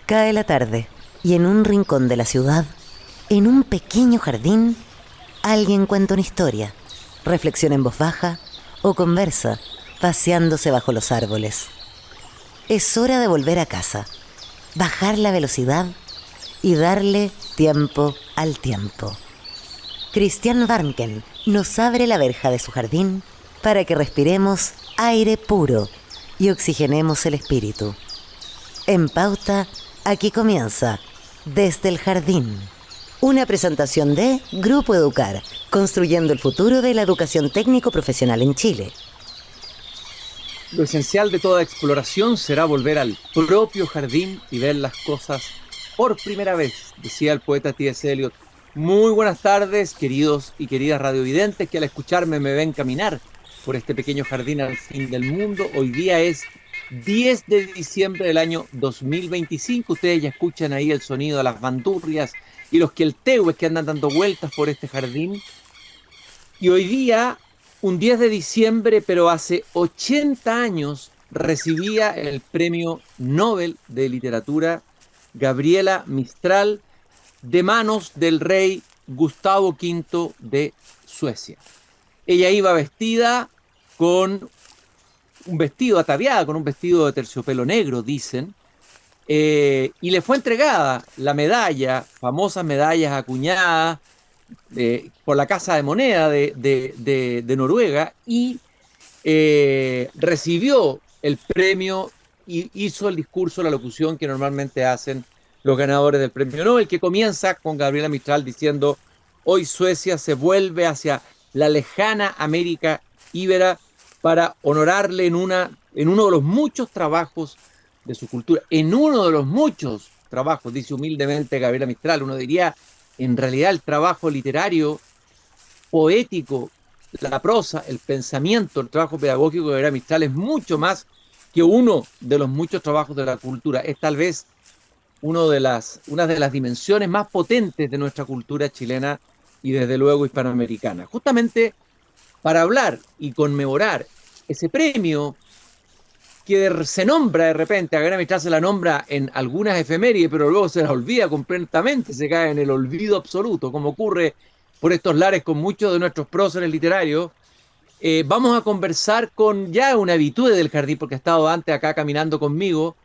Cae la tarde y en un rincón de la ciudad, en un pequeño jardín, alguien cuenta una historia, reflexiona en voz baja o conversa, paseándose bajo los árboles. Es hora de volver a casa, bajar la velocidad y darle tiempo al tiempo. Christian Warnken nos abre la verja de su jardín para que respiremos aire puro y oxigenemos el espíritu. En Pauta, aquí comienza Desde el Jardín. Una presentación de Grupo Educar, construyendo el futuro de la educación técnico-profesional en Chile. Lo esencial de toda exploración será volver al propio jardín y ver las cosas por primera vez, decía el poeta T.S. Eliot. Muy buenas tardes, queridos y queridas radiovidentes que al escucharme me ven caminar por este pequeño jardín al fin del mundo. Hoy día es 10 de diciembre del año 2025. Ustedes ya escuchan ahí el sonido de las bandurrias y los queltehue que andan dando vueltas por este jardín. Y hoy día, un 10 de diciembre, pero hace 80 años, recibía el Premio Nobel de Literatura Gabriela Mistral de manos del rey Gustavo V de Suecia. Ella iba vestida con un vestido, ataviada con un vestido de terciopelo negro, dicen, y le fue entregada la medalla, famosas medallas acuñadas por la Casa de Moneda de Noruega, y recibió el premio y hizo el discurso, la locución que normalmente hacen los ganadores del premio Nobel, que comienza con Gabriela Mistral diciendo: hoy Suecia se vuelve hacia la lejana América íbera para honorarle en uno de los muchos trabajos de su cultura, en uno de los muchos trabajos, dice humildemente Gabriela Mistral. Uno diría, en realidad el trabajo literario, poético, la prosa, el pensamiento, el trabajo pedagógico de Gabriela Mistral es mucho más que uno de los muchos trabajos de la cultura. Es tal vez una de las dimensiones más potentes de nuestra cultura chilena y desde luego hispanoamericana. Justamente para hablar y conmemorar ese premio que se nombra de repente, a Gabriela Mistral se la nombra en algunas efemérides, pero luego se la olvida completamente, se cae en el olvido absoluto, como ocurre por estos lares con muchos de nuestros próceres literarios. Vamos a conversar con ya un habitué del jardín, porque ha estado antes acá caminando conmigo.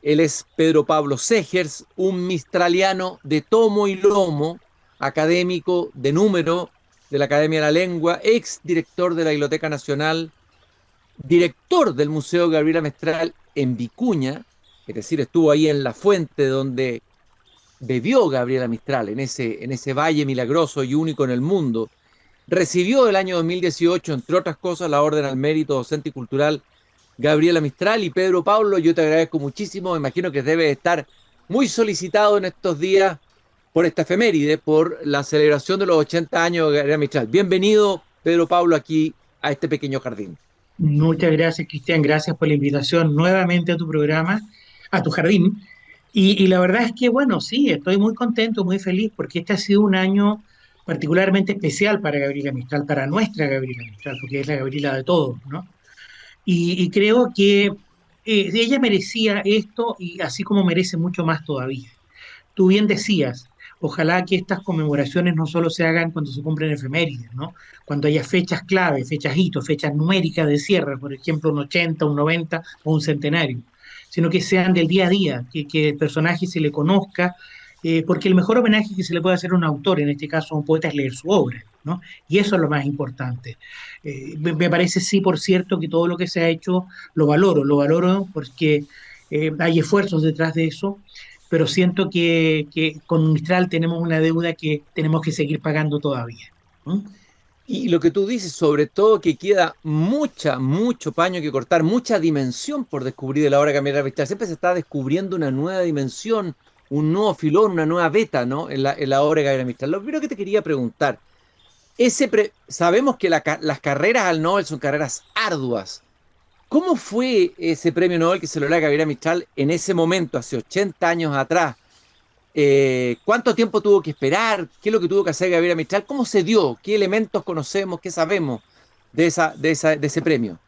Él es Pedro Pablo Segers, un mistraliano de tomo y lomo, académico de número de la Academia de la Lengua, ex director de la Biblioteca Nacional, director del Museo Gabriela Mistral en Vicuña, es decir, estuvo ahí en la fuente donde bebió Gabriela Mistral, en ese valle milagroso y único en el mundo. Recibió el año 2018, entre otras cosas, la Orden al Mérito Docente y Cultural Gabriela Mistral. Y Pedro Pablo, yo te agradezco muchísimo, me imagino que debe estar muy solicitado en estos días por esta efeméride, por la celebración de los 80 años de Gabriela Mistral. Bienvenido, Pedro Pablo, aquí a este pequeño jardín. Muchas gracias, Cristian. Gracias por la invitación nuevamente a tu programa, a tu jardín. Y la verdad es que, bueno, sí, estoy muy contento, muy feliz, porque este ha sido un año particularmente especial para Gabriela Mistral, para nuestra Gabriela Mistral, porque es la Gabriela de todos, ¿no? Y creo que ella merecía esto y así como merece mucho más todavía. Tú bien decías, ojalá que estas conmemoraciones no solo se hagan cuando se cumplen efemérides, ¿no? Cuando haya fechas clave, fechas hitos, fechas numéricas de cierre, por ejemplo, un 80, un 90 o un centenario, sino que sean del día a día, que el personaje se le conozca, porque el mejor homenaje que se le puede hacer a un autor, en este caso a un poeta, es leer su obra, ¿no? Y eso es lo más importante. Me parece, sí, por cierto, que todo lo que se ha hecho lo valoro porque hay esfuerzos detrás de eso, pero siento que con Mistral tenemos una deuda que tenemos que seguir pagando todavía. ¿No? Y lo que tú dices, sobre todo, que queda mucho paño que cortar, mucha dimensión por descubrir de la obra de Gabriela Mistral. Siempre se está descubriendo una nueva dimensión, un nuevo filón, una nueva beta, ¿no? En la obra de Gabriela Mistral. Lo primero que te quería preguntar, sabemos que las carreras al Nobel son carreras arduas. ¿Cómo fue ese premio Nobel que se lo da a Gabriela Mistral en ese momento, hace 80 años atrás? ¿Cuánto tiempo tuvo que esperar? ¿Qué es lo que tuvo que hacer Gabriela Mistral? ¿Cómo se dio? ¿Qué elementos conocemos? ¿Qué sabemos de ese premio?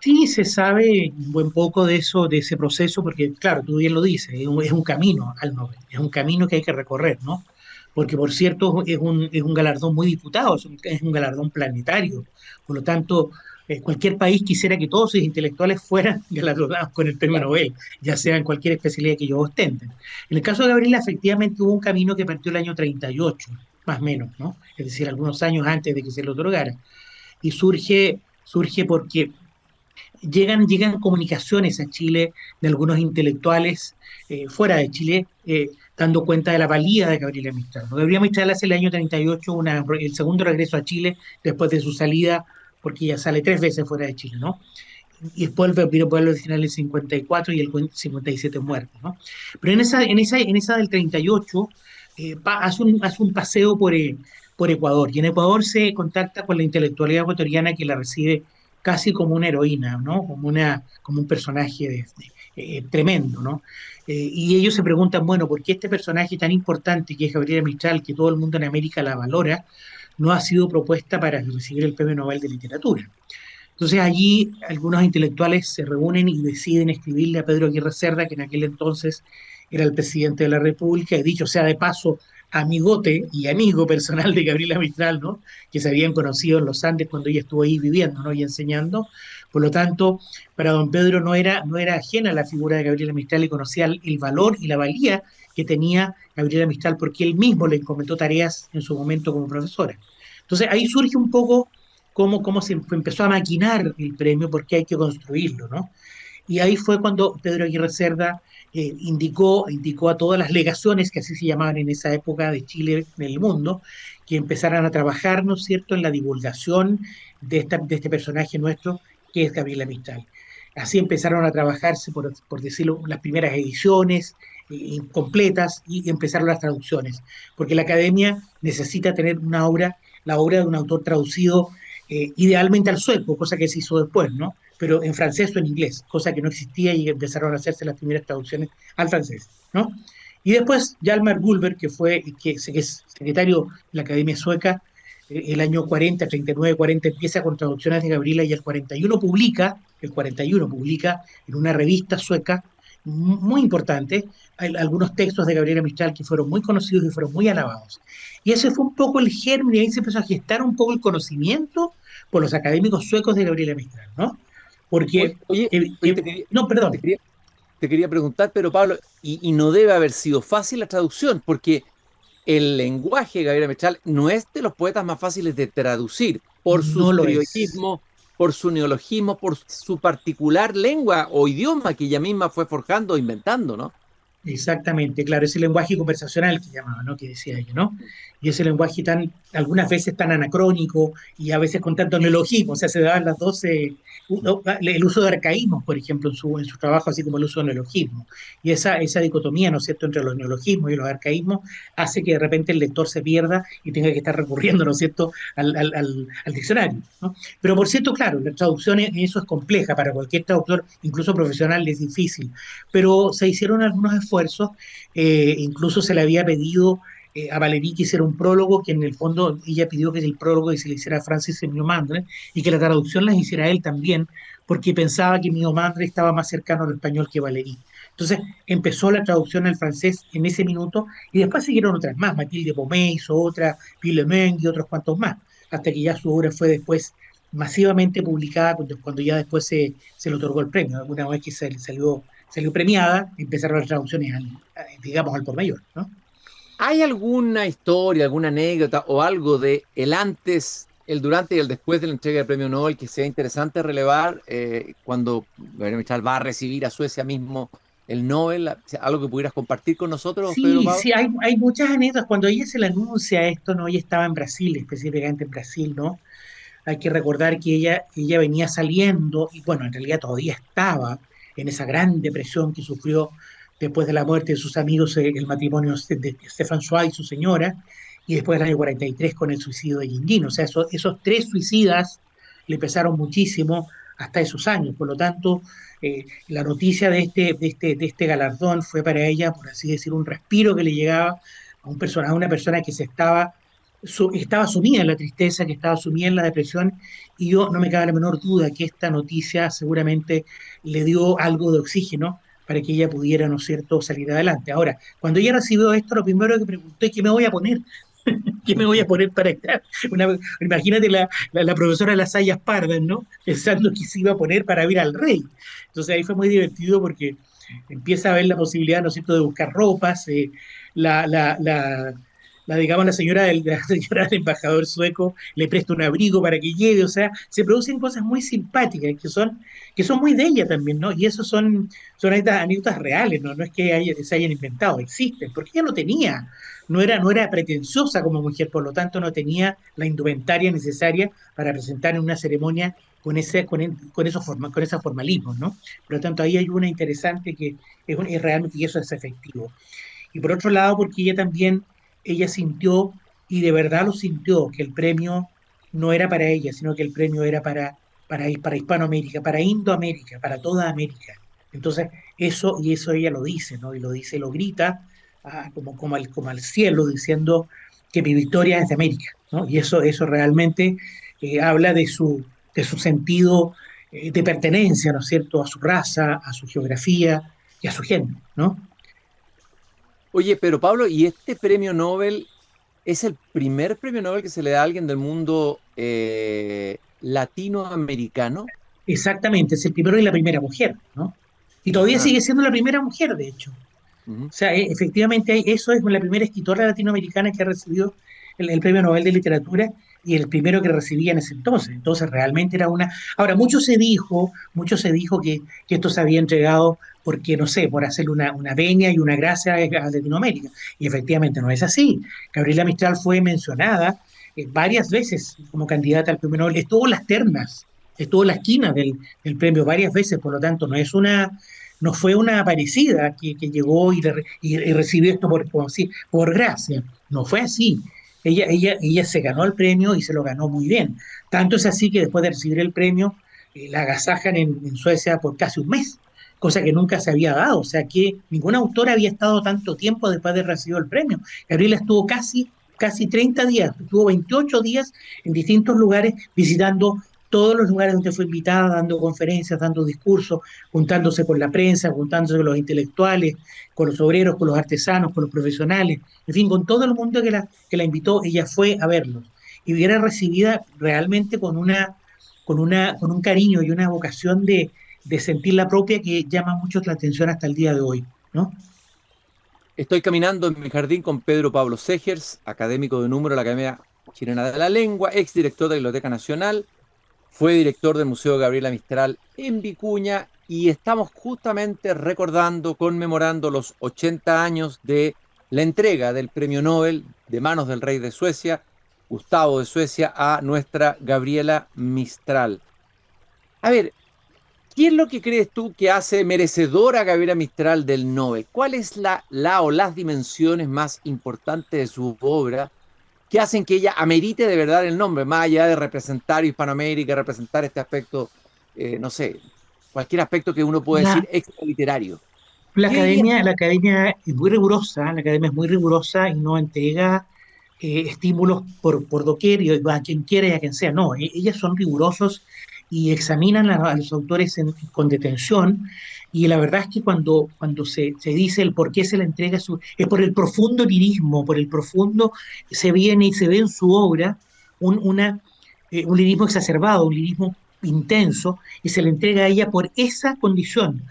Sí, se sabe un buen poco de eso, de ese proceso, porque claro, tú bien lo dices, es un camino al Nobel, es un camino que hay que recorrer, ¿no? Porque por cierto es un galardón muy disputado, es un galardón planetario, por lo tanto, cualquier país quisiera que todos sus intelectuales fueran galardonados con el premio Claro. Nobel, ya sea en cualquier especialidad que ellos ostenten. En el caso de Gabriela, efectivamente hubo un camino que partió el año 38, más o menos, ¿no? Es decir, algunos años antes de que se le otorgara. Y surge porque llegan comunicaciones a Chile de algunos intelectuales fuera de Chile, dando cuenta de la valía de Gabriela Mistral, ¿no? Gabriela Mistral hace el año 38 el segundo regreso a Chile después de su salida, porque ella sale 3 veces fuera de Chile, ¿no? Y después vuelve al final el 54 y el 57 muerto, ¿no? Pero en esa del 38 hace un paseo por Ecuador, y en Ecuador se contacta con la intelectualidad ecuatoriana que la recibe casi como una heroína, ¿no? Como un personaje tremendo, ¿no? Y ellos se preguntan, bueno, ¿por qué este personaje tan importante que es Gabriela Mistral, que todo el mundo en América la valora, no ha sido propuesta para recibir el Premio Nobel de Literatura? Entonces allí algunos intelectuales se reúnen y deciden escribirle a Pedro Aguirre Cerda, que en aquel entonces era el presidente de la República, y dicho sea de paso, amigote y amigo personal de Gabriela Mistral, ¿no? Que se habían conocido en los Andes cuando ella estuvo ahí viviendo, ¿no? Y enseñando. Por lo tanto, para don Pedro no era ajena la figura de Gabriela Mistral y conocía el valor y la valía que tenía Gabriela Mistral porque él mismo le encomendó tareas en su momento como profesora. Entonces ahí surge un poco cómo se empezó a maquinar el premio, porque hay que construirlo, ¿no? Y ahí fue cuando Pedro Aguirre Cerda indicó a todas las legaciones, que así se llamaban en esa época de Chile en el mundo, que empezaran a trabajar, ¿no es cierto?, en la divulgación de este personaje nuestro, que es Gabriela Mistral. Así empezaron a trabajarse, por decirlo, las primeras ediciones completas y empezaron las traducciones, porque la academia necesita tener una obra, la obra de un autor traducido idealmente al sueco, cosa que se hizo después, ¿no? Pero en francés o en inglés, cosa que no existía y empezaron a hacerse las primeras traducciones al francés, ¿no? Y después Hjalmar Gullberg, que es secretario de la Academia Sueca, el año 40, 39, 40 empieza con traducciones de Gabriela y el 41 publica en una revista sueca muy importante algunos textos de Gabriela Mistral que fueron muy conocidos y fueron muy alabados. Y ese fue un poco el germen y ahí se empezó a gestar un poco el conocimiento por los académicos suecos de Gabriela Mistral, ¿no? Oye, Porque, oye, oye, no, te perdón, quería, te quería preguntar, pero Pablo, y no debe haber sido fácil la traducción, porque el lenguaje de Gabriela Mistral no es de los poetas más fáciles de traducir por no sus lo es. criollismos, por su neologismo, por su particular lengua o idioma que ella misma fue forjando o inventando, ¿no? Exactamente, claro, ese lenguaje conversacional que llamaba, ¿no? Que decía ella, ¿no? Y ese lenguaje algunas veces tan anacrónico y a veces con tanto neologismo, o sea, se daban las dos, el uso de arcaísmos, por ejemplo, en su trabajo, así como el uso de neologismo. Y esa dicotomía, ¿no es cierto?, entre los neologismos y los arcaísmos hace que de repente el lector se pierda y tenga que estar recurriendo, ¿no es cierto?, al diccionario, ¿no? Pero por cierto, claro, la traducción en eso es compleja para cualquier traductor, incluso profesional, es difícil, pero se hicieron algunos esfuerzos, incluso se le había pedido a Valerí que hiciera un prólogo, que en el fondo ella pidió que el prólogo se le hiciera a Francis Miomandre y que la traducción la hiciera él también, porque pensaba que Miomandre estaba más cercano al español que Valerí. Entonces empezó la traducción al francés en ese minuto y después siguieron otras más, Mathilde Pomé hizo otra, Villemeng y otros cuantos más, hasta que ya su obra fue después masivamente publicada cuando ya después se le otorgó el premio, una vez que salió premiada, empezaron las traducciones, digamos, al por mayor, ¿no? ¿Hay alguna historia, alguna anécdota o algo de el antes, el durante y el después de la entrega del premio Nobel que sea interesante relevar cuando Gabriela Mistral va a recibir a Suecia mismo el Nobel? ¿Algo que pudieras compartir con nosotros, Pedro Sí, Pablo? sí, hay muchas anécdotas. Cuando ella se le anuncia esto, ¿no? Ella estaba en Brasil, específicamente en Brasil, ¿no? Hay que recordar que ella venía saliendo, y bueno, en realidad todavía estaba en esa gran depresión que sufrió después de la muerte de sus amigos, el matrimonio de Stefan Zweig y su señora, y después del año 43 con el suicidio de Guindino. O sea, esos tres suicidas le pesaron muchísimo hasta esos años. Por lo tanto, la noticia de este galardón fue para ella, por así decir, un respiro que le llegaba a una persona que se estaba estaba sumida en la tristeza, que estaba sumida en la depresión, y yo no me cabe la menor duda que esta noticia seguramente le dio algo de oxígeno para que ella pudiera, ¿no es cierto?, salir adelante. Ahora, cuando ella recibió esto, lo primero que pregunté, ¿qué me voy a poner? ¿Qué me voy a poner para estar? Imagínate la profesora de las sayas pardas, ¿no? Pensando que se iba a poner para ver al rey. Entonces ahí fue muy divertido porque empieza a ver la posibilidad, ¿no es cierto?, de buscar ropas. La, la, la, digamos, la señora del embajador sueco le presta un abrigo para que lleve. O sea, se producen cosas muy simpáticas que son muy de ella también, ¿no? Y eso son anécdotas reales, ¿no? No es que se hayan inventado, existen, porque ella no tenía, no era pretenciosa como mujer, por lo tanto no tenía la indumentaria necesaria para presentar en una ceremonia con esos formalismos, ¿no? Por lo tanto, ahí hay una interesante que es realmente, y eso es efectivo. Y por otro lado, porque ella también, ella sintió, y de verdad lo sintió, que el premio no era para ella, sino que el premio era para Hispanoamérica, para Indoamérica, para toda América. Entonces, eso ella lo dice, ¿no? Y lo dice, lo grita como al cielo, diciendo que mi victoria es de América, ¿no? Y eso realmente habla de su sentido de pertenencia, ¿no es cierto?, a su raza, a su geografía y a su género, ¿no? Oye, pero Pablo, ¿y este premio Nobel es el primer premio Nobel que se le da a alguien del mundo latinoamericano? Exactamente, es el primero y la primera mujer, ¿no? Y todavía Ah, sigue siendo la primera mujer, de hecho. ujú. O sea, efectivamente, eso es la primera escritora latinoamericana que ha recibido el Premio Nobel de Literatura y el primero que recibía en ese entonces. Entonces, realmente era una. Ahora, mucho se dijo que esto se había entregado porque, no sé, por hacer una venia y una gracia a Latinoamérica. Y efectivamente no es así. Gabriela Mistral fue mencionada varias veces como candidata al Premio Nobel. Estuvo en las ternas, estuvo en la esquina del premio varias veces, por lo tanto, no fue una aparecida que llegó y recibió esto por gracia. No fue así. Ella se ganó el premio y se lo ganó muy bien. Tanto es así que después de recibir el premio, la agasajan en Suecia por casi un mes, cosa que nunca se había dado. O sea que ningún autor había estado tanto tiempo después de recibir el premio. Gabriela estuvo casi 30 días, estuvo 28 días en distintos lugares visitando todos los lugares donde fue invitada, dando conferencias, dando discursos, juntándose con la prensa, juntándose con los intelectuales, con los obreros, con los artesanos, con los profesionales, en fin, con todo el mundo que la invitó, ella fue a verlos. Y era recibida realmente con un cariño y una vocación de sentir la propia que llama mucho la atención hasta el día de hoy, ¿no? Estoy caminando en mi jardín con Pedro Pablo Segers, académico de número de la Academia Chilena de la Lengua, exdirector de la Biblioteca Nacional, fue director del Museo Gabriela Mistral en Vicuña y estamos justamente recordando, conmemorando los 80 años de la entrega del Premio Nobel de manos del rey de Suecia, Gustavo de Suecia, a nuestra Gabriela Mistral. A ver, ¿qué es lo que crees tú que hace merecedora a Gabriela Mistral del Nobel? ¿Cuál es la o las dimensiones más importantes de su obra que hacen que ella amerite de verdad el nombre, más allá de representar Hispanoamérica, representar este aspecto, no sé, cualquier aspecto que uno pueda La, decir extra literario? ¿Qué ella? la academia es muy rigurosa, la academia es muy rigurosa y no entrega estímulos por doquier y a quien quiera y a quien sea. No, ellas son rigurosos y examinan a los autores con detención. Y la verdad es que cuando se dice el por qué se le entrega, es por el profundo lirismo, por el profundo, se viene y se ve en su obra un lirismo exacerbado, un lirismo intenso, y se le entrega a ella por esa condición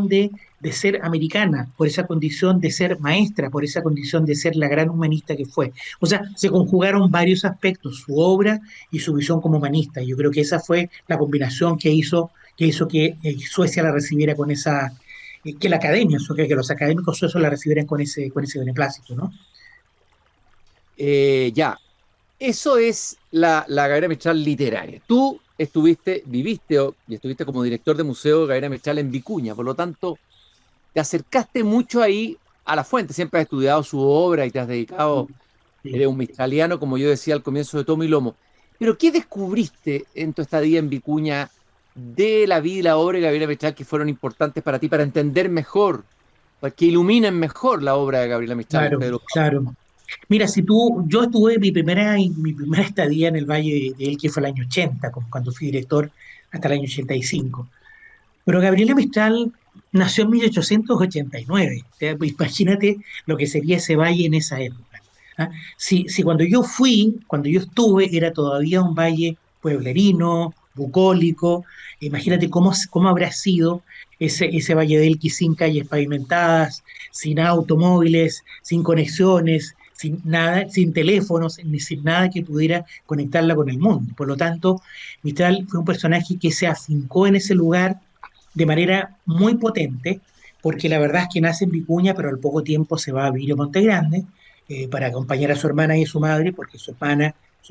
de ser americana, por esa condición de ser maestra, por esa condición de ser la gran humanista que fue. O sea, se conjugaron varios aspectos, su obra y su visión como humanista. Yo creo que esa fue la combinación que hizo que Suecia la recibiera con esa, que la academia, que los académicos suecos la recibieran con ese beneplácito, ¿no? Ya, eso es la Gabriela Mistral literaria. Tú estuviste, viviste y estuviste como director de museo Gabriela Mistral en Vicuña, por lo tanto, te acercaste mucho ahí a la fuente, siempre has estudiado su obra y te has dedicado, Sí. eres un mistraliano, como yo decía al comienzo de Tomo y Lomo. Pero ¿qué descubriste en tu estadía en Vicuña de la vida y la obra de Gabriela Mistral que fueron importantes para ti, para entender mejor, para que iluminen mejor la obra de Gabriela Mistral, Claro, Pedro? claro. Mira, yo estuve mi primera estadía en el Valle de Elqui fue el año 80, cuando fui director hasta el año 85. Pero Gabriela Mistral nació en 1889. O sea, pues, imagínate lo que sería ese valle en esa época. ¿Ah? Si cuando yo estuve, era todavía un valle pueblerino, bucólico. Imagínate cómo habrá sido ese Valle del Elqui sin calles pavimentadas, sin automóviles, sin conexiones, sin nada, sin teléfonos, ni sin nada que pudiera conectarla con el mundo. Por lo tanto, Mistral fue un personaje que se afincó en ese lugar de manera muy potente, porque la verdad es que nace en Vicuña, pero al poco tiempo se va a vivir a Monte Grande para acompañar a su hermana y a su madre, porque su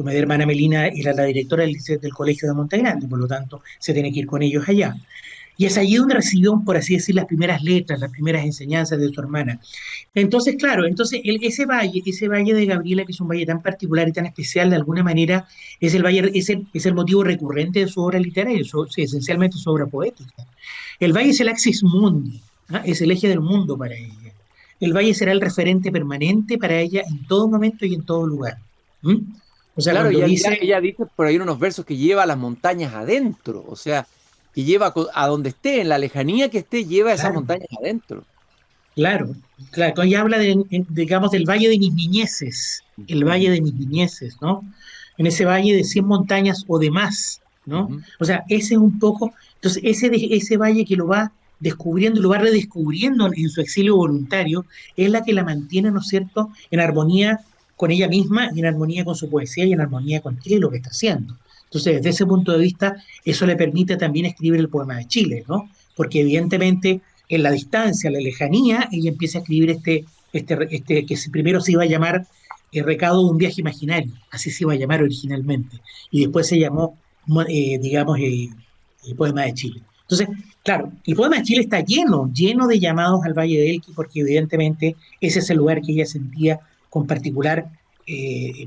media hermana Melina era la directora del Colegio de Monte Grande, por lo tanto se tiene que ir con ellos allá. Y es allí donde recibió, por así decir, las primeras letras, las primeras enseñanzas de su hermana. Entonces, claro, ese valle de Gabriela, que es un valle tan particular y tan especial, de alguna manera es el motivo recurrente de su obra literaria, sí, esencialmente su obra poética. El valle es el axis mundi, ¿ah? Es el eje del mundo para ella. El valle será el referente permanente para ella en todo momento y en todo lugar. ¿Mm? O sea, Claro, cuando dice, ella dice por ahí en unos versos que lleva las montañas adentro, o sea, que lleva a donde esté, en la lejanía que esté, lleva esas claro, montañas adentro. claro, claro, cuando ella habla digamos, del valle de mis niñeces, el valle Ujú, de mis niñeces, ¿no? En ese valle de 100 montañas o de más, ¿no? ujú. O sea, ese es un poco, entonces ese valle que lo va descubriendo y lo va redescubriendo en su exilio voluntario, es la que la mantiene, ¿no es cierto?, en armonía con ella misma y en armonía con su poesía y en armonía con Chile, lo que está haciendo. Entonces, desde ese punto de vista, eso le permite también escribir el poema de Chile, ¿no? Porque evidentemente en la distancia, la lejanía, ella empieza a escribir que primero se iba a llamar El recado de un viaje imaginario, así se iba a llamar originalmente, y después se llamó, digamos, el poema de Chile. Entonces, claro, el poema de Chile está lleno de llamados al Valle de Elqui, porque evidentemente ese es el lugar que ella sentía con particular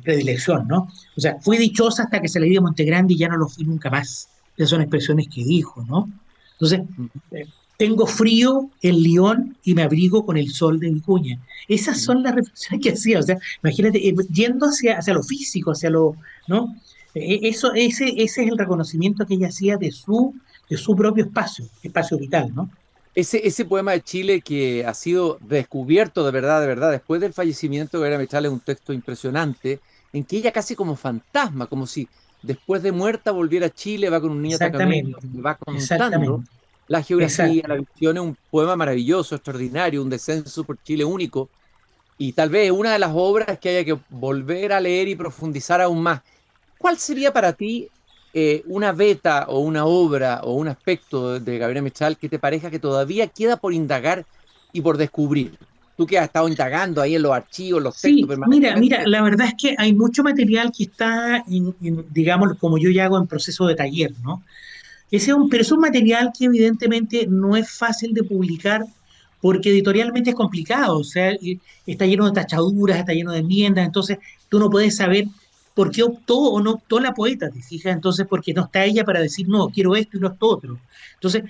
predilección, ¿no? O sea, fui dichosa hasta que se le dio a Montegrande y ya no lo fui nunca más. Esas son expresiones que dijo, ¿no? Entonces, eh, tengo frío en León y me abrigo con el sol de Vicuña. Esas Ujú. son las reflexiones que hacía. O sea, imagínate, yendo hacia lo físico, ¿no? Ese es el reconocimiento que ella hacía de su propio espacio vital, ¿no? Ese poema de Chile que ha sido descubierto de verdad, después del fallecimiento de Gabriela Mistral es un texto impresionante, en que ella casi como fantasma, como si después de muerta volviera a Chile, va con un niño tacameño, Exactamente, y va contando exactamente, la geografía, exacto. la visión, es un poema maravilloso, extraordinario, un descenso por Chile único, y tal vez una de las obras que haya que volver a leer y profundizar aún más. ¿Cuál sería para ti una beta o una obra o un aspecto de Gabriela Mistral que te parezca que todavía queda por indagar y por descubrir? Tú que has estado indagando ahí en los archivos, los textos Sí, mira, permanentemente. la verdad es que hay mucho material que está, digamos, como yo ya hago en proceso de taller, ¿no? Pero es un material que evidentemente no es fácil de publicar porque editorialmente es complicado, o sea, está lleno de tachaduras, está lleno de enmiendas, entonces tú no puedes saber por qué optó o no optó la poeta, ¿te fijas? Entonces, porque no está ella para decir, no, quiero esto y no esto otro. Entonces,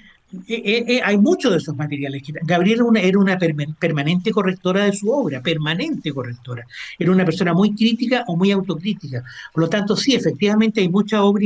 hay muchos de esos materiales. Gabriela era una permanente correctora de su obra, permanente correctora. Era una persona muy crítica o muy autocrítica. Por lo tanto, sí, efectivamente hay mucha obra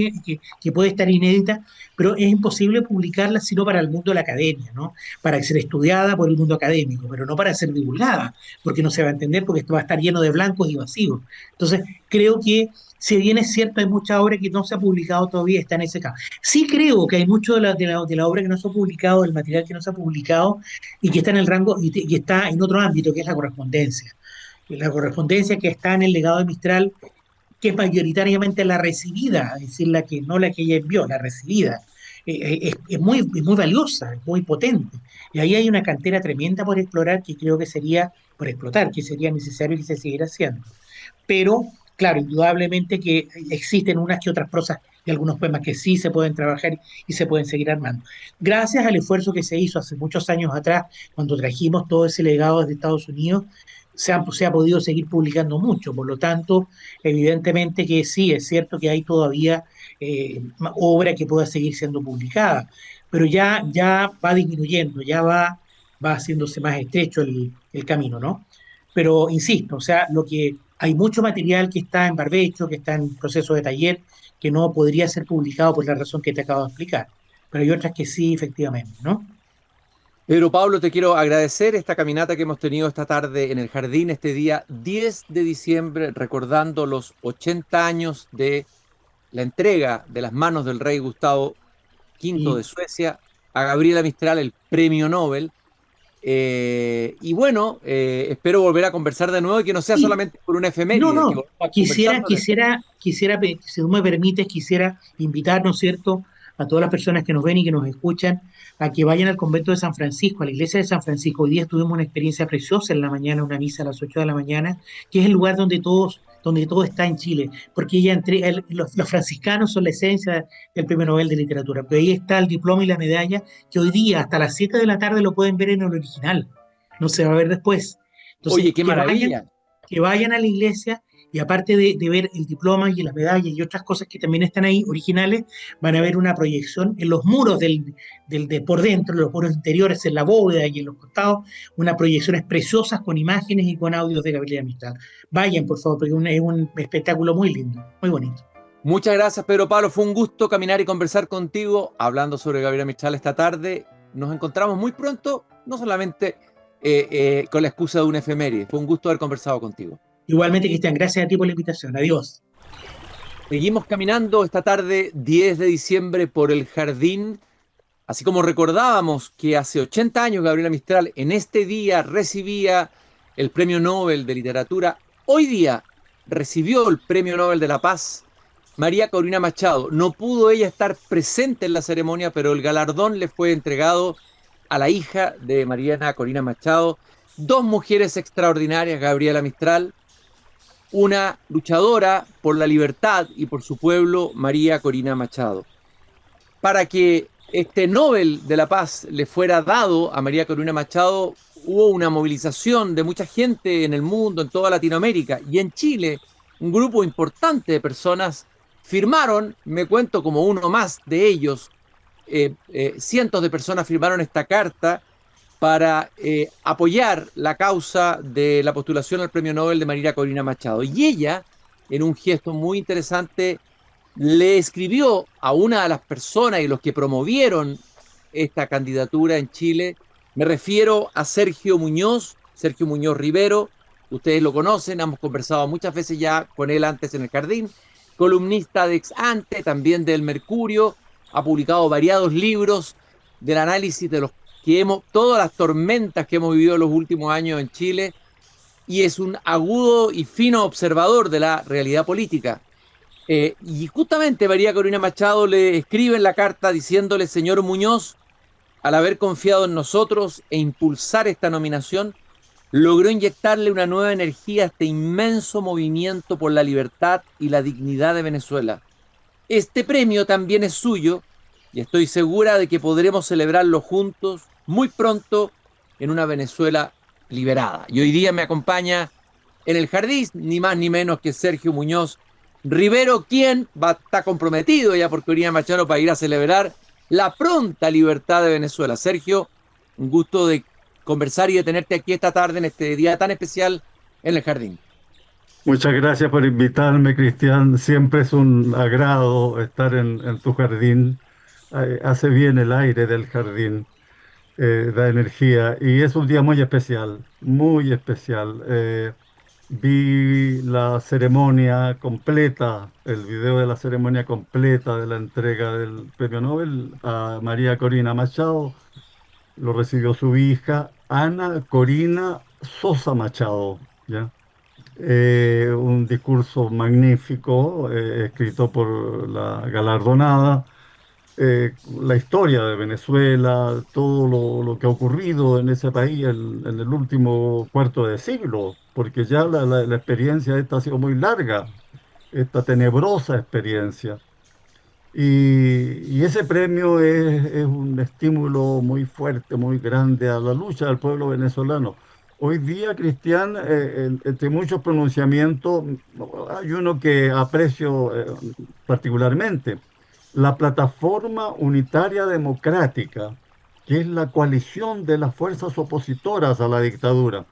que puede estar inédita, pero es imposible publicarla sino para el mundo de la academia, ¿no? Para ser estudiada por el mundo académico, pero no para ser divulgada, porque no se va a entender, porque esto va a estar lleno de blancos y vacíos. Entonces, creo que si bien es cierto, hay mucha obra que no se ha publicado todavía, está en ese caso. Sí creo que hay mucho de la obra que no se ha publicado, del material que no se ha publicado, y que está en el rango, y está en otro ámbito, que es la correspondencia. Y la correspondencia que está en el legado de Mistral, que es mayoritariamente la recibida, es decir, no la que ella envió, la recibida. Es muy valiosa, es muy potente. Y ahí hay una cantera tremenda por explorar que creo que sería, por explotar, que sería necesario que se siguiera haciendo. Pero, claro, indudablemente que existen unas que otras prosas y algunos poemas que sí se pueden trabajar y se pueden seguir armando. Gracias al esfuerzo que se hizo hace muchos años atrás, cuando trajimos todo ese legado desde Estados Unidos, se ha podido seguir publicando mucho. Por lo tanto, evidentemente que sí, es cierto que hay todavía obra que pueda seguir siendo publicada, pero ya va disminuyendo, va haciéndose más estrecho el camino, ¿no? pero insisto, o sea, lo que hay mucho material que está en barbecho, que está en proceso de taller, que no podría ser publicado por la razón que te acabo de explicar, pero hay otras que sí, efectivamente, ¿no? Pedro Pablo, te quiero agradecer esta caminata que hemos tenido esta tarde en el jardín, este día 10 de diciembre, recordando los 80 años de la entrega de las manos del rey Gustavo V Y de Suecia a Gabriela Mistral el premio Nobel. Y bueno, espero volver a conversar de nuevo y que no sea sí, solamente por una no, efeméride, que no, volvamos a conversar sobre esto. si tú me permites, quisiera invitar, ¿no es cierto?, a todas las personas que nos ven y que nos escuchan a que vayan al convento de San Francisco, a la iglesia de San Francisco. Hoy día tuvimos una experiencia preciosa en la mañana, una misa a las 8 de la mañana, que es el lugar donde todo está en Chile, porque los franciscanos son la esencia del Premio Nobel de Literatura, pero ahí está el diploma y la medalla, que hoy día hasta las 7 de la tarde lo pueden ver en el original, no se va a ver después. Entonces, Oye, qué maravilla. que vayan a la iglesia y aparte de ver el diploma y las medallas y otras cosas que también están ahí originales, van a ver una proyección en los muros de por dentro, en los muros interiores, en la bóveda y en los costados, unas proyecciones preciosas con imágenes y con audios de Gabriela Mistral. Vayan, por favor, porque es un espectáculo muy lindo, muy bonito. Muchas gracias, Pedro Pablo. Fue un gusto caminar y conversar contigo hablando sobre Gabriela Mistral esta tarde. Nos encontramos muy pronto, no solamente con la excusa de una efeméride. Fue un gusto haber conversado contigo. Igualmente, Cristian, gracias a ti por la invitación. Adiós. Seguimos caminando esta tarde, 10 de diciembre, por el jardín. Así como recordábamos que hace 80 años Gabriela Mistral en este día recibía el Premio Nobel de Literatura, hoy día recibió el Premio Nobel de la Paz María Corina Machado. No pudo ella estar presente en la ceremonia, pero el galardón le fue entregado a la hija de Mariana Corina Machado. Dos mujeres extraordinarias, Gabriela Mistral, una luchadora por la libertad y por su pueblo, María Corina Machado. Para que este Nobel de la Paz le fuera dado a María Corina Machado, hubo una movilización de mucha gente en el mundo, en toda Latinoamérica y en Chile. Un grupo importante de personas firmaron, me cuento como uno más de ellos, cientos de personas firmaron esta carta para apoyar la causa de la postulación al Premio Nobel de María Corina Machado. Y ella, en un gesto muy interesante, le escribió a una de las personas y los que promovieron esta candidatura en Chile. Me refiero a Sergio Muñoz Rivero. Ustedes lo conocen, hemos conversado muchas veces ya con él antes en el jardín. Columnista de Ex Ante, también del Mercurio, ha publicado variados libros del análisis de todas las tormentas que hemos vivido en los últimos años en Chile, y es un agudo y fino observador de la realidad política. Y justamente María Corina Machado le escribe en la carta diciéndole: señor Muñoz, al haber confiado en nosotros e impulsar esta nominación, logró inyectarle una nueva energía a este inmenso movimiento por la libertad y la dignidad de Venezuela. Este premio también es suyo y estoy segura de que podremos celebrarlo juntos muy pronto en una Venezuela liberada. Y hoy día me acompaña en el jardín ni más ni menos que Sergio Muñoz Rivero, quien está comprometido ya por Corina Machado para ir a celebrar la pronta libertad de Venezuela. Sergio, un gusto de conversar y de tenerte aquí esta tarde en este día tan especial en el jardín. Muchas gracias por invitarme, Cristian. Siempre es un agrado estar en tu jardín. Hace bien el aire del jardín, da energía y es un día muy especial, muy especial. Vi la ceremonia completa, el video de la ceremonia completa de la entrega del Premio Nobel a María Corina Machado. Lo recibió su hija Ana Corina Sosa Machado, ¿ya? Un discurso magnífico, escrito por la galardonada, la historia de Venezuela, todo lo que ha ocurrido en ese país en el último cuarto de siglo, porque ya la experiencia esta ha sido muy larga, esta tenebrosa experiencia. Y ese premio es un estímulo muy fuerte, muy grande a la lucha del pueblo venezolano. Hoy día, Cristian, entre muchos pronunciamientos, hay uno que aprecio particularmente: la Plataforma Unitaria Democrática, que es la coalición de las fuerzas opositoras a la dictadura.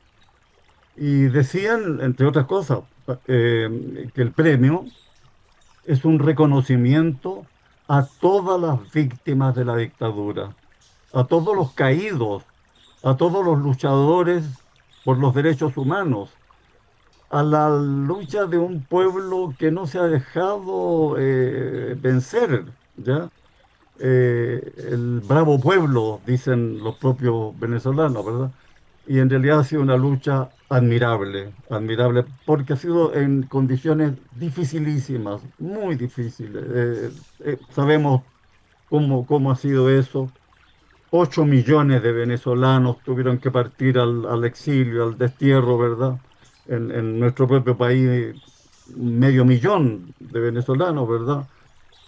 Y decían, entre otras cosas, que el premio es un reconocimiento a todas las víctimas de la dictadura, a todos los caídos, a todos los luchadores por los derechos humanos, a la lucha de un pueblo que no se ha dejado vencer, ¿ya? El bravo pueblo, dicen los propios venezolanos, ¿verdad? Y en realidad ha sido una lucha admirable, admirable, porque ha sido en condiciones dificilísimas, muy difíciles. Sabemos cómo ha sido eso. 8 millones de venezolanos tuvieron que partir al exilio, al destierro, ¿verdad? En nuestro propio país, 500.000 de venezolanos, ¿verdad?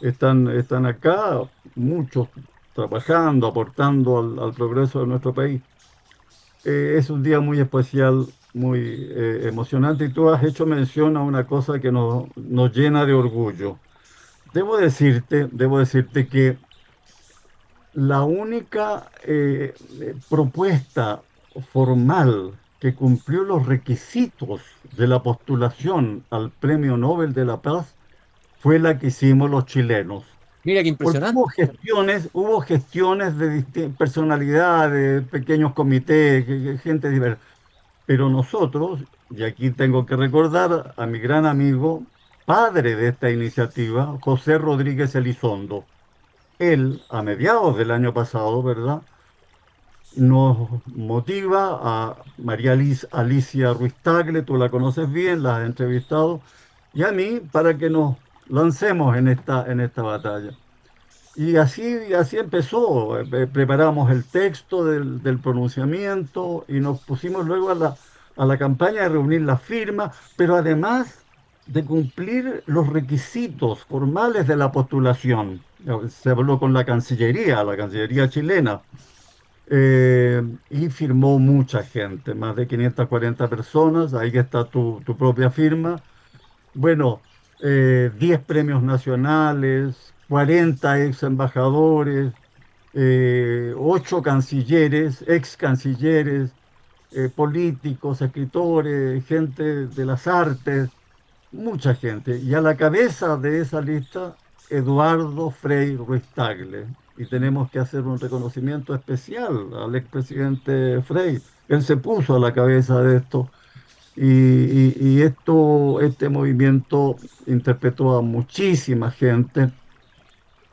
Están acá, muchos trabajando, aportando al progreso de nuestro país. Es un día muy especial, muy emocionante, y tú has hecho mención a una cosa que nos llena de orgullo. Debo decirte que la única propuesta formal que cumplió los requisitos de la postulación al Premio Nobel de la Paz fue la que hicimos los chilenos. Mira qué Porque impresionante. hubo gestiones de personalidades, pequeños comités, gente diversa. Pero nosotros, y aquí tengo que recordar a mi gran amigo, padre de esta iniciativa, José Rodríguez Elizondo. Él, a mediados del año pasado, ¿verdad?, nos motiva a María Alicia Ruiz Tagle, tú la conoces bien, la has entrevistado, y a mí para que nos lancemos en esta batalla. Y así empezó. Preparamos el texto del pronunciamiento y nos pusimos luego a la campaña de reunir las firmas, pero además de cumplir los requisitos formales de la postulación. Se habló con la Cancillería chilena, y firmó mucha gente, más de 540 personas. Ahí está tu propia firma. Bueno, 10 premios nacionales, 40 ex embajadores, 8 cancilleres, ex cancilleres, políticos, escritores, gente de las artes, mucha gente. Y a la cabeza de esa lista, Eduardo Frei Ruiz Tagle. Y tenemos que hacer un reconocimiento especial al expresidente Frei. Él se puso a la cabeza de esto. Este movimiento interpretó a muchísima gente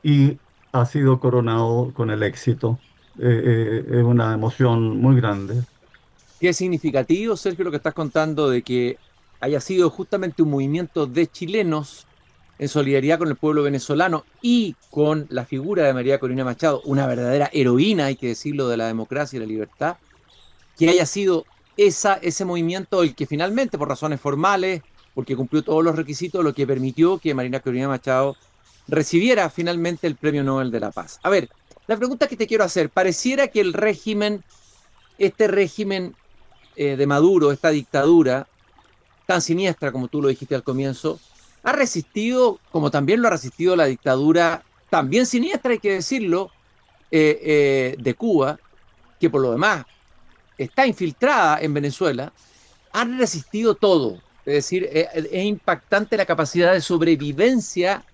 y ha sido coronado con el éxito. Es una emoción muy grande. Qué significativo, Sergio, lo que estás contando de que haya sido justamente un movimiento de chilenos en solidaridad con el pueblo venezolano y con la figura de María Corina Machado, una verdadera heroína, hay que decirlo, de la democracia y la libertad, que haya sido ese movimiento el que finalmente, por razones formales, porque cumplió todos los requisitos, lo que permitió que María Corina Machado recibiera finalmente el Premio Nobel de la Paz. A ver, la pregunta que te quiero hacer, pareciera que este régimen de Maduro, esta dictadura tan siniestra como tú lo dijiste al comienzo, ha resistido, como también lo ha resistido la dictadura, también siniestra, hay que decirlo, de Cuba, que por lo demás está infiltrada en Venezuela, han resistido todo. Es decir, es impactante la capacidad de sobrevivencia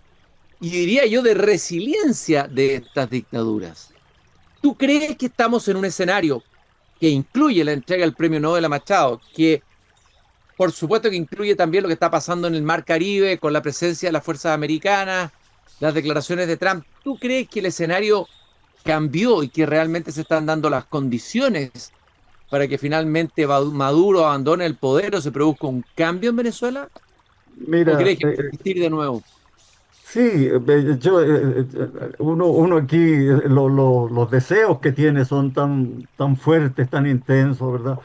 y diría yo de resiliencia de estas dictaduras. ¿Tú crees que estamos en un escenario que incluye la entrega del Premio Nobel a Machado, que por supuesto que incluye también lo que está pasando en el Mar Caribe con la presencia de las fuerzas americanas, las declaraciones de Trump? ¿Tú crees que el escenario cambió y que realmente se están dando las condiciones para que finalmente Maduro abandone el poder o se produzca un cambio en Venezuela? ¿O Mira, crees que va a existir de nuevo? sí, uno aquí, los deseos que tiene son tan fuertes, tan intensos, ¿verdad?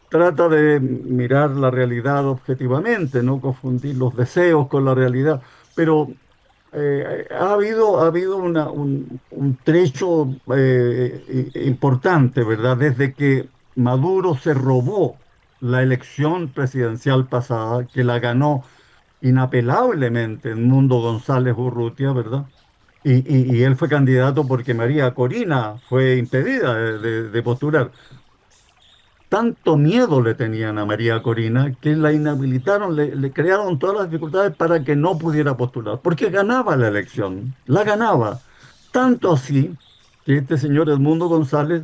Trata de mirar la realidad objetivamente, no confundir los deseos con la realidad. Pero ha habido un trecho importante, ¿verdad? Desde que Maduro se robó la elección presidencial pasada, que la ganó inapelablemente Edmundo González Urrutia, ¿verdad? Y él fue candidato porque María Corina fue impedida de postular. tanto miedo le tenían a María Corina que la inhabilitaron, le crearon todas las dificultades para que no pudiera postular, porque ganaba la elección, la ganaba. Tanto así que este señor Edmundo González,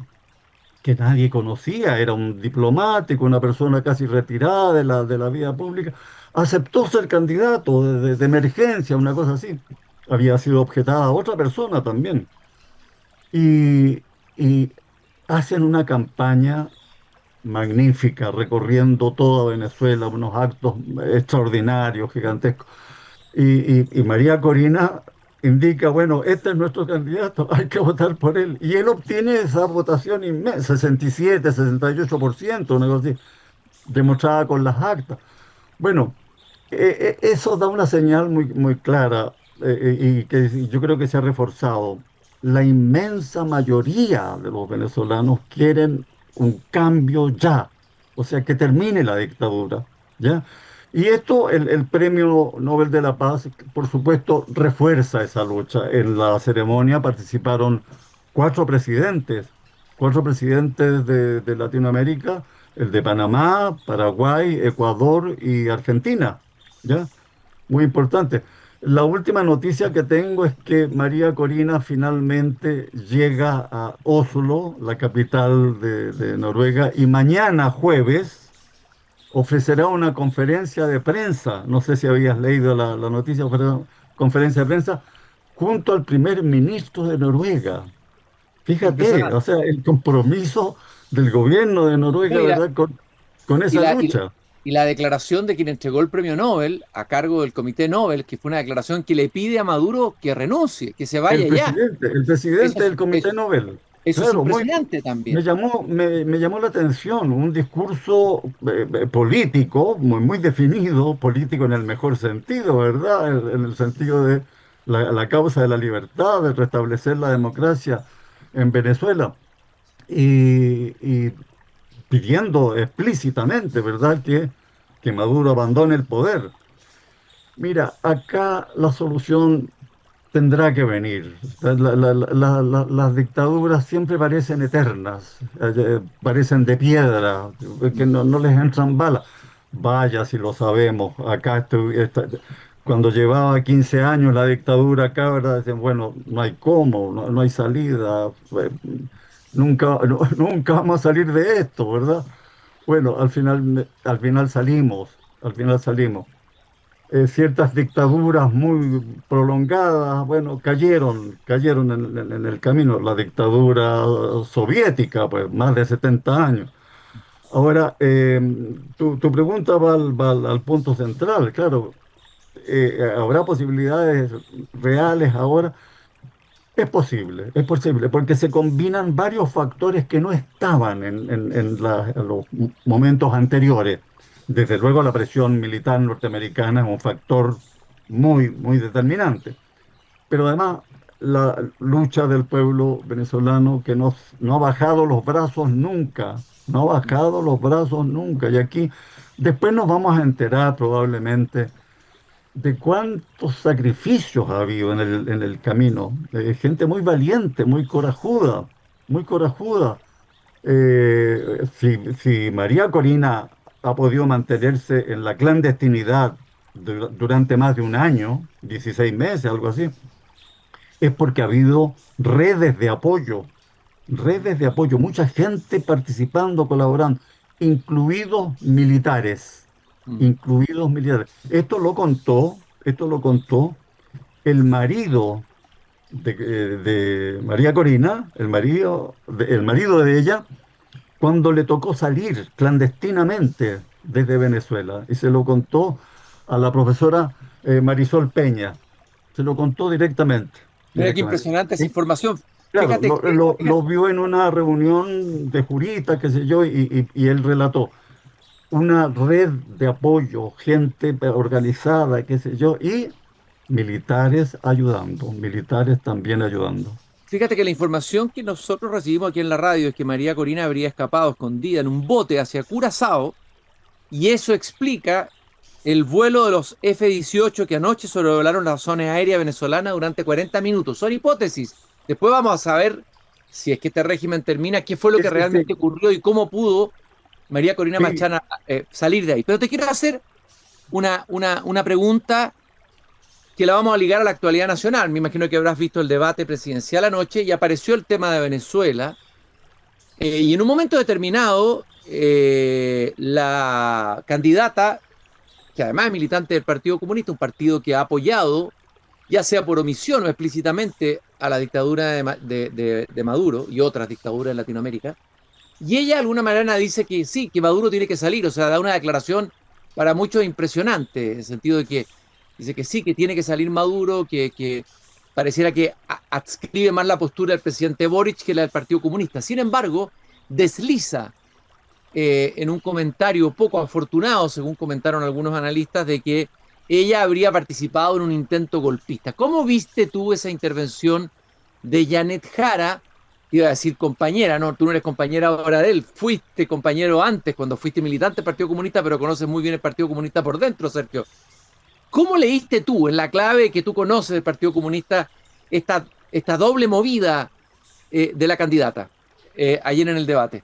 que nadie conocía, era un diplomático, una persona casi retirada de la vida pública, aceptó ser candidato de emergencia, una cosa así. Había sido objetada a otra persona también. Y, y hacen una campaña magnífica, recorriendo toda Venezuela, unos actos extraordinarios, gigantescos. Y María Corina indica, bueno, este es nuestro candidato, hay que votar por él. Y él obtiene esa votación inmensa, 67, 68%, una cosa así, demostrada con las actas. Bueno, eso da una señal muy, muy clara y que yo creo que se ha reforzado. La inmensa mayoría de los venezolanos quieren un cambio ya, o sea, que termine la dictadura, ¿ya? Y esto, el Premio Nobel de la Paz, por supuesto, refuerza esa lucha. En la ceremonia participaron cuatro presidentes de Latinoamérica, el de Panamá, Paraguay, Ecuador y Argentina, ¿ya? Muy importante. La última noticia que tengo es que María Corina finalmente llega a Oslo, la capital de Noruega, y mañana jueves ofrecerá una conferencia de prensa. No sé si habías leído la noticia, ofrecerá una conferencia de prensa junto al primer ministro de Noruega. Fíjate, o Impresionante. sea, el compromiso del gobierno de No, Noruega, ¿verdad? Con y esa la, y, lucha. y la declaración de quien entregó el premio Nobel a cargo del Comité Nobel, que fue una declaración que le pide a Maduro que renuncie, que se vaya ya. El Eso presidente es, del Comité Nobel. eso es Claro, impresionante también. me llamó la atención un discurso político, muy, muy definido, político en el mejor sentido, ¿verdad? En el sentido de la causa de la libertad, de restablecer la democracia en Venezuela. Y pidiendo explícitamente, ¿verdad?, que Maduro abandone el poder. Mira, acá la solución tendrá que venir. Las dictaduras siempre parecen eternas, parecen de piedra, que no les entran balas. Vaya si lo sabemos. Acá cuando llevaba 15 años la dictadura acá, ¿verdad? Decían, bueno, no hay cómo, no hay salida, nunca, nunca vamos a salir de esto, ¿verdad? Bueno, al final salimos. Ciertas dictaduras muy prolongadas, bueno, cayeron en el camino. La dictadura soviética, pues más de 70 años. Ahora, tu pregunta va al punto central, claro. ¿Habrá posibilidades reales ahora? Es posible, porque se combinan varios factores que no estaban en los momentos anteriores. Desde luego la presión militar norteamericana es un factor muy, muy determinante, pero además la lucha del pueblo venezolano que no ha bajado los brazos nunca, no ha bajado los brazos nunca. Y aquí después nos vamos a enterar probablemente de cuántos sacrificios ha habido en el camino. Gente muy valiente, muy corajuda, muy corajuda. Si María Corina ha podido mantenerse en la clandestinidad durante más de un año, 16 meses, algo así, es porque ha habido redes de apoyo, mucha gente participando, colaborando, incluidos militares, Mm. incluidos militares. Esto lo contó el marido de María Corina, el marido de ella, cuando le tocó salir clandestinamente desde Venezuela. Y se lo contó a la profesora Marisol Peña. Se lo contó directamente, Mira qué directamente. impresionante esa Y información. claro, Fíjate que, lo vio en una reunión de juristas, qué sé yo, y él relató una red de apoyo, gente organizada, qué sé yo, y militares ayudando, militares también ayudando. fíjate que la información que nosotros recibimos aquí en la radio es que María Corina habría escapado escondida en un bote hacia Curazao y eso explica el vuelo de los F-18 que anoche sobrevolaron la zona aérea venezolana durante 40 minutos. Son hipótesis. Después vamos a saber si es que este régimen termina, qué fue lo que Sí, realmente ocurrió y cómo pudo María Corina Sí, Machado, salir de ahí. Pero te quiero hacer una pregunta que la vamos a ligar a la actualidad nacional. Me imagino que habrás visto el debate presidencial anoche y apareció el tema de Venezuela. Y en un momento determinado, la candidata, que además es militante del Partido Comunista, un partido que ha apoyado, ya sea por omisión o explícitamente, a la dictadura de Maduro y otras dictaduras en Latinoamérica, y ella de alguna manera dice que sí, que Maduro tiene que salir, o sea, da una declaración para muchos impresionante, en el sentido de que dice que sí, que tiene que salir Maduro, que pareciera que adscribe más la postura del presidente Boric que la del Partido Comunista. Sin embargo, desliza en un comentario poco afortunado, según comentaron algunos analistas, de que ella habría participado en un intento golpista. ¿Cómo viste tú esa intervención de Janet Jara? Iba a decir compañera, no, tú no eres compañera ahora de él, fuiste compañero antes, cuando fuiste militante del Partido Comunista, pero conoces muy bien el Partido Comunista por dentro, Sergio. ¿Cómo leíste tú, en la clave que tú conoces del Partido Comunista, esta doble movida de la candidata ayer en el debate?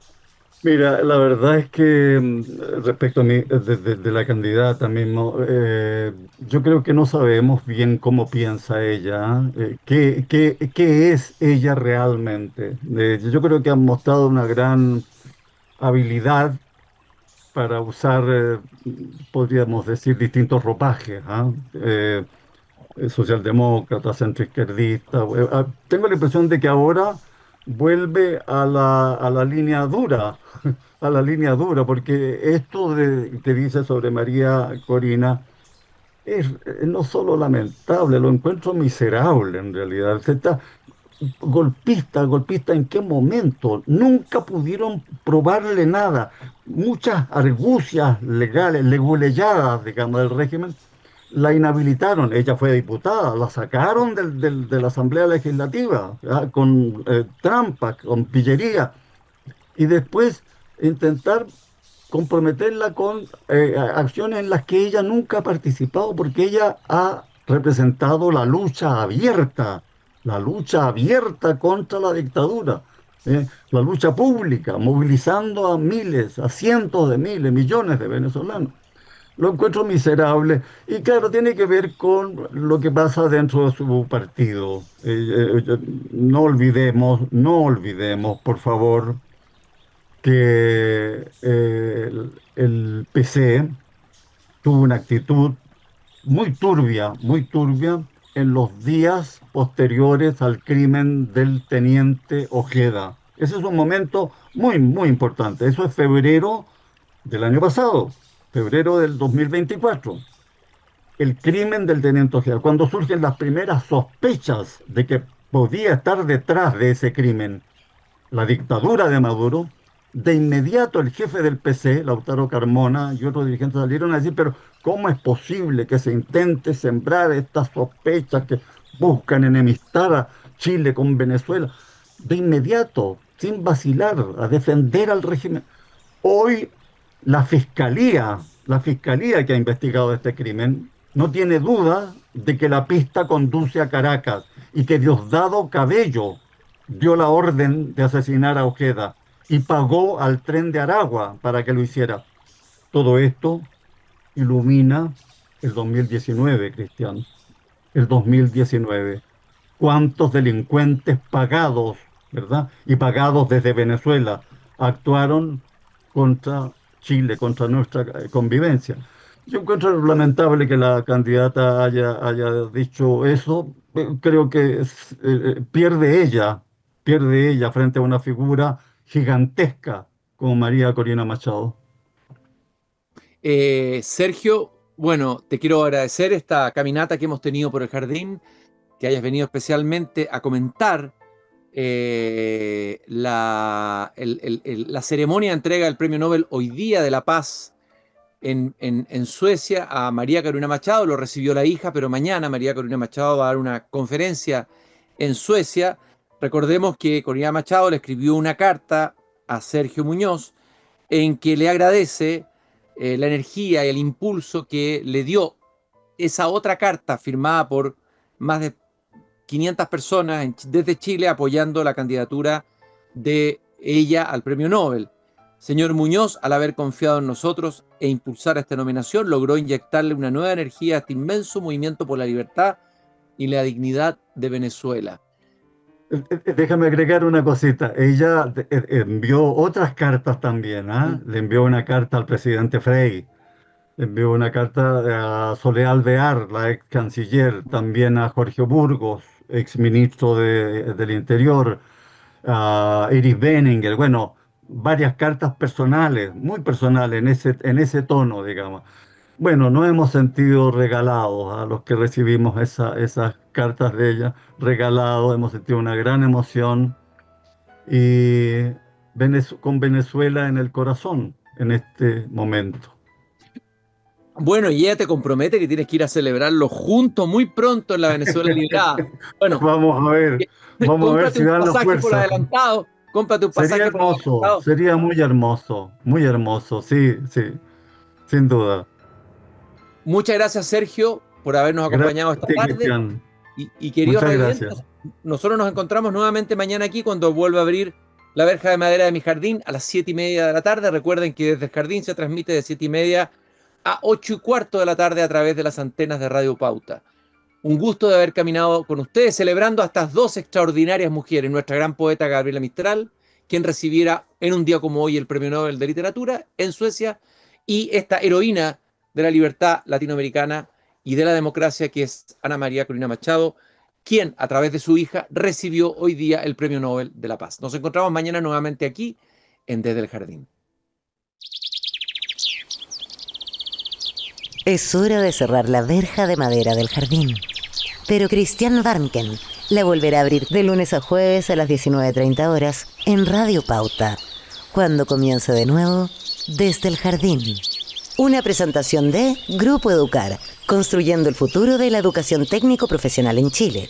mira, la verdad es que respecto a mí, de la candidata mismo, yo creo que no sabemos bien cómo piensa ella, qué es ella realmente. Yo creo que han mostrado una gran habilidad para usar, podríamos decir, distintos ropajes, ¿ah? Socialdemócrata, centroizquierdista. Tengo la impresión de que ahora vuelve a la línea dura, a la línea dura, porque esto que dice sobre María Corina es no solo lamentable, lo encuentro miserable en realidad. Se está, golpista, golpista, ¿en qué momento? Nunca pudieron probarle nada. Muchas argucias legales, leguleyadas, digamos, del régimen, la inhabilitaron. Ella fue diputada, la sacaron de la Asamblea Legislativa, ¿ya? Con trampas, con pillería. Y después intentar comprometerla con acciones en las que ella nunca ha participado, porque ella ha representado la lucha abierta contra la dictadura, la lucha pública, movilizando a miles, a cientos de miles, millones de venezolanos. Lo encuentro miserable y claro, tiene que ver con lo que pasa dentro de su partido. No olvidemos, no olvidemos, por favor, que el PC tuvo una actitud muy turbia en los días posteriores al crimen del teniente Ojeda. Ese es un momento muy importante. Eso es febrero del año pasado, febrero del 2024. El crimen del teniente Ojeda, cuando surgen las primeras sospechas de que podía estar detrás de ese crimen la dictadura de Maduro, de inmediato el jefe del PC, Lautaro Carmona, y otros dirigentes salieron a decir, pero ¿cómo es posible que se intente sembrar estas sospechas que buscan enemistar a Chile con Venezuela? De inmediato, sin vacilar, a defender al régimen. Hoy la fiscalía que ha investigado este crimen, no tiene duda de que la pista conduce a Caracas y que Diosdado Cabello dio la orden de asesinar a Ojeda y pagó al Tren de Aragua para que lo hiciera. Todo esto ilumina el 2019, Cristian, el 2019. ¿Cuántos delincuentes pagados, verdad? Y pagados desde Venezuela actuaron contra Chile, contra nuestra convivencia? Yo encuentro lamentable que la candidata haya dicho eso. Creo que pierde ella frente a una figura gigantesca como María Corina Machado. Sergio, bueno, te quiero agradecer esta caminata que hemos tenido por el jardín, que hayas venido especialmente a comentar la ceremonia de entrega del Premio Nobel hoy día de la Paz en Suecia a María Corina Machado. Lo recibió la hija, pero mañana María Corina Machado va a dar una conferencia en Suecia. Recordemos que Corina Machado le escribió una carta a Sergio Muñoz en que le agradece la energía y el impulso que le dio esa otra carta firmada por más de 500 personas desde Chile apoyando la candidatura de ella al Premio Nobel. Señor Muñoz, al haber confiado en nosotros e impulsar esta nominación, logró inyectarle una nueva energía a este inmenso movimiento por la libertad y la dignidad de Venezuela. Déjame agregar una cosita. Ella envió otras cartas también, ¿ah? Le envió una carta al presidente Frei, le envió una carta a Soledad Alvear, la ex canciller, también a Jorge Burgos, ex ministro del Interior, a Iris Benninger, bueno, varias cartas personales, muy personales en ese tono, digamos. Bueno, nos hemos sentido regalados a los que recibimos esas cartas de ella, regalados, hemos sentido una gran emoción y con Venezuela en el corazón en este momento. Bueno, y ella te compromete que tienes que ir a celebrarlo juntos muy pronto en la Venezuela liberada. Bueno, Vamos a ver cómprate si un dan la pasaje por fuerza. adelantado. Cómprate un Sería pasaje por hermoso, adelantado. sería muy hermoso, sí, sí, sin duda. Muchas gracias, Sergio, por habernos Gracias acompañado a esta ti, tarde. Cristian. Y queridos Muchas revidentes, gracias. nosotros nos encontramos nuevamente mañana aquí cuando vuelva a abrir la verja de madera de mi jardín a las 7:30 de la tarde. Recuerden que desde el jardín se transmite de 7:30 a 8:15 de la tarde a través de las antenas de Radio Pauta. Un gusto de haber caminado con ustedes, celebrando a estas dos extraordinarias mujeres, nuestra gran poeta Gabriela Mistral, quien recibiera en un día como hoy el Premio Nobel de Literatura en Suecia, y esta heroína de la libertad latinoamericana y de la democracia, que es Ana María Corina Machado, quien a través de su hija recibió hoy día el Premio Nobel de la Paz. Nos encontramos mañana nuevamente aquí en Desde el Jardín. Es hora de cerrar la verja de madera del jardín. Pero Christian Warnken la volverá a abrir de lunes a jueves a las 19:30 horas en Radio Pauta, cuando comience de nuevo Desde el Jardín. Una presentación de Grupo Educar, construyendo el futuro de la educación técnico-profesional en Chile.